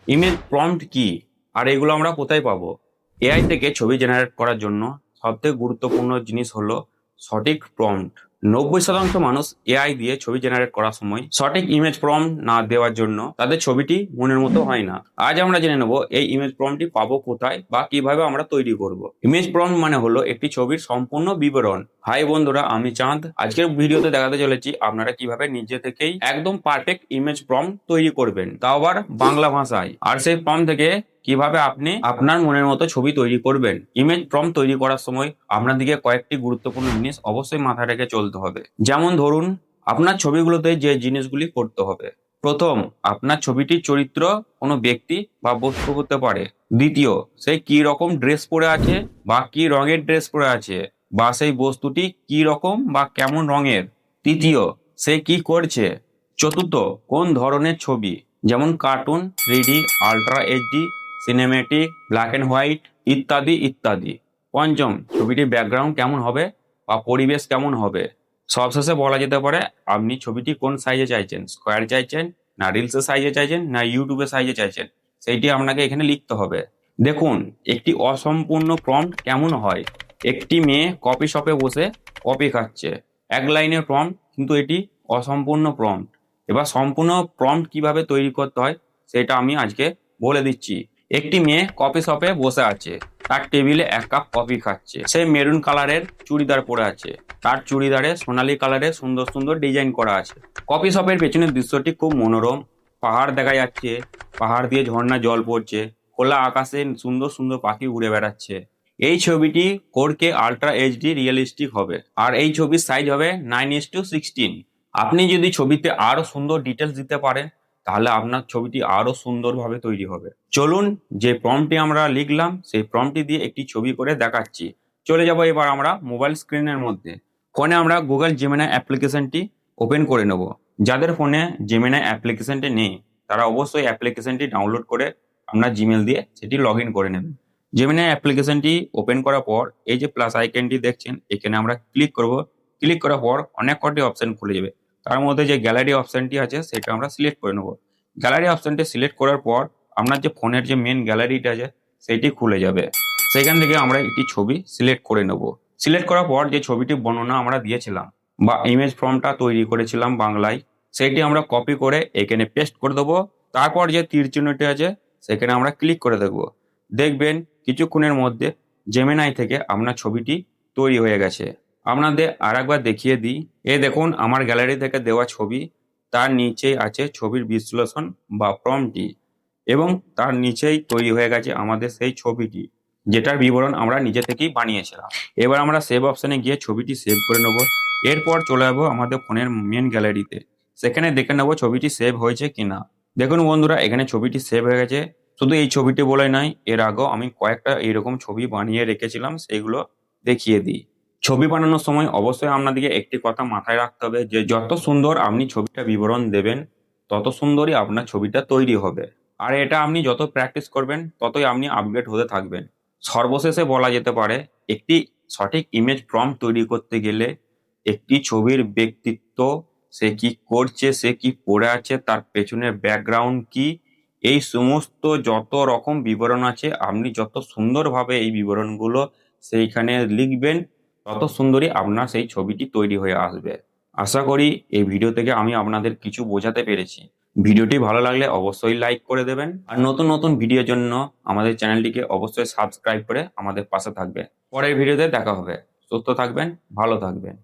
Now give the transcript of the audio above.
Image prompt কি আর এগুলো আমরা কোথায় পাবো? এআই থেকে ছবি জেনারেট করার জন্য সবথেকে গুরুত্বপূর্ণ জিনিস হলো সঠিক প্রম্পট। 90% মানুষ এআই দিয়ে ছবি জেনারেট করার সময় সঠিক ইমেজ প্রম্পট না দেওয়ার জন্য তাদের ছবিটি মনের মতো হয় না। আজ আমরা জেনে নেব এই ইমেজ প্রম্পটটি পাবো কোথায় বা কিভাবে আমরা তৈরি করব। ইমেজ প্রম্পট মানে হলো একটি ছবির সম্পূর্ণ বিবরণ। হাই বন্ধুরা, আমি চাঁদ। আজকের ভিডিওতে দেখাতে চলেছি আপনারা কিভাবে নিজে থেকেই একদম পারফেক্ট ইমেজ প্রম্পট তৈরি করবেন, তাও আবার বাংলা ভাষায়। আর সেই প্রম্পট থেকে কিভাবে আপনি আপনার মনের মতো ছবি তৈরি করবেন। ইমেজ প্রম্পট তৈরি করার সময় আপনাদেরকে কয়েকটি গুরুত্বপূর্ণ জিনিস অবশ্যই মাথায় রেখে চলতে হবে। যেমন ধরুন, আপনার ছবিগুলোতে যে জিনিসগুলি করতে হবে। প্রথম, আপনার ছবিটির চরিত্র কোনো ব্যক্তি বা বস্তু হতে পারে। দ্বিতীয়, সে কি রকম ড্রেস পরে আছে বা কি রঙের ড্রেস পরে আছে, বা সেই বস্তুটি কি রকম বা কেমন রঙের। তৃতীয়, সে কি করছে। চতুর্থ, কোন ধরনের ছবি, যেমন cartoon, 3D, ultra HD, cinematic, black and white ইত্যাদি ইত্যাদি। পঞ্চম, ছবিটির ব্যাকগ্রাউন্ড কেমন হবে বা পরিবেশ কেমন হবে। সবশেষে বলা যেতে পারে আপনি ছবিটি কোন সাইজে চাইছেন, স্কোয়ার চাইছেন না রিলসের সাইজে চাইছেন না ইউটিউবের সাইজে চাইছেন, সেইটি আপনাকে এখানে লিখতে হবে। দেখুন, একটি অসম্পূর্ণ প্রম্পট কেমন হয়। একটি মেয়ে কফি শপে বসে কফি খাচ্ছে। এক লাইনের প্রম্পট, কিন্তু এটি অসম্পূর্ণ প্রম্পট। এবার সম্পূর্ণ প্রম্পট কিভাবে তৈরি করতে হয় সেটা আমি আজকে বলে দিচ্ছি। একটি মেয়ে কফি শপে বসে আছে, তার টেবিলে এক কাপ কফি খাচ্ছে। সে মেরুন কালারের চুড়িদার পরে আছে, তার চুড়িদারে সোনালী কালারের সুন্দর সুন্দর ডিজাইন করা আছে। কফি শপের পেছনের দৃশ্যটি খুব মনোরম। পাহাড় দেখা যাচ্ছে, পাহাড় দিয়ে ঝর্ণা জল পড়ছে, খোলা আকাশে সুন্দর সুন্দর পাখি উড়ে বেড়াচ্ছে। এই ছবিটি 4K আল্ট্রা এইচডি রিয়েলিস্টিক হবে, আর এই ছবির সাইজ হবে 9:16। আপনি যদি ছবিতে আরো সুন্দর ডিটেলস দিতে পারেন তাহলে আপনার ছবিটি আরো সুন্দরভাবে তৈরি হবে। চলুন, যে প্রম্পটটি আমরা লিখলাম সেই প্রম্পটটি দিয়ে একটি ছবি করে দেখাচ্ছি। চলে যাব এবার আমরা মোবাইল স্ক্রিনের মধ্যে। ফোনে আমরা গুগল জেমিনাই অ্যাপ্লিকেশনটি ওপেন করে নেব। যাদের ফোনে জেমিনাই অ্যাপ্লিকেশনটি নেই তারা অবশ্যই অ্যাপ্লিকেশনটি ডাউনলোড করে আপনার জিমেল দিয়ে সেটি লগ ইন করে নেবেন। জেমিনাই অ্যাপ্লিকেশনটি ওপেন করার পর এই যে প্লাস আইকনটি দেখছেন, এখানে আমরা ক্লিক করব। ক্লিক করার পর অনেক কটি অপশন খুলে যাবে। তার মধ্যে যে গ্যালারি অপশনটি আছে সেটা আমরা সিলেক্ট করে নেব। গ্যালারি অপশনটি সিলেক্ট করার পর আপনার যে ফোনের যে মেন গ্যালারিটা আছে সেটি খুলে যাবে। সেখান থেকে আমরা একটি ছবি সিলেক্ট করে নেব। সিলেক্ট করার পর যে ছবিটির বর্ণনা আমরা দিয়েছিলাম বা ইমেজ ফর্মটা তৈরি করেছিলাম বাংলায়, সেইটি আমরা কপি করে এখানে পেস্ট করে দেবো। তারপর যে তীর চিহ্নটি আছে সেখানে আমরা ক্লিক করে দেবো। দেখবেন কিছুক্ষণের মধ্যে জেমিনাই থেকে আপনার ছবিটি তৈরি হয়ে গেছে। আপনাদের আরেকবার দেখিয়ে দিই। দেখুন, আমার গ্যালারি থেকে দেওয়া ছবি, তার নিচেই আছে ছবির বিশ্লেষণ বা প্রম্পটটি, এবং তার নিচেই তৈরি হয়ে গেছে আমাদের সেই ছবিটি, যেটার বিবরণ আমরা নিজে থেকেই বানিয়েছিলাম। এবার আমরা সেভ অপশনে গিয়ে ছবিটি সেভ করে নেব। এরপর চলে যাবো আমাদের ফোনের মেন গ্যালারিতে। সেখানে দেখে নেবো ছবিটি সেভ হয়েছে কিনা। দেখুন বন্ধুরা, এখানে ছবিটি সেভ হয়ে গেছে। শুধু এই ছবিটি বলে নয়, এর আগেও আমি কয়েকটা এইরকম ছবি বানিয়ে রেখেছিলাম, সেইগুলো দেখিয়ে দিই। ছবি বানানোর সময় অবশ্যই আপনাদেরকে একটি কথা মাথায় রাখতে হবে যে যত সুন্দর আপনি ছবিটা বিবরণ দেবেন তত সুন্দরই আপনার ছবিটা তৈরি হবে। আর এটা আপনি যত প্র্যাকটিস করবেন ততই আপনি আপগ্রেড হতে থাকবেন। সর্বশেষে বলা যেতে পারে একটি সঠিক ইমেজ প্রম্পট তৈরি করতে গেলে একটি ছবির ব্যক্তিত্ব, সে কি করছে, সে কি পড়ে আছে, তার পেছনের ব্যাকগ্রাউন্ড কি, এই সমস্ত যত রকম বিবরণ আছে আপনি যত সুন্দরভাবে এই বিবরণগুলো সেইখানে লিখবেন তত সুন্দরই আপনার সেই ছবিটি তৈরি হয়ে আসবে। আশা করি এই ভিডিও থেকে আমি আপনাদের কিছু বোঝাতে পেরেছি। ভিডিওটি ভালো লাগলে অবশ্যই লাইক করে দেবেন, আর নতুন নতুন ভিডিওর জন্য আমাদের চ্যানেলটিকে অবশ্যই সাবস্ক্রাইব করে আমাদের পাশে থাকবেন। পরের ভিডিওতে দেখা হবে। সুস্থ থাকবেন, ভালো থাকবেন।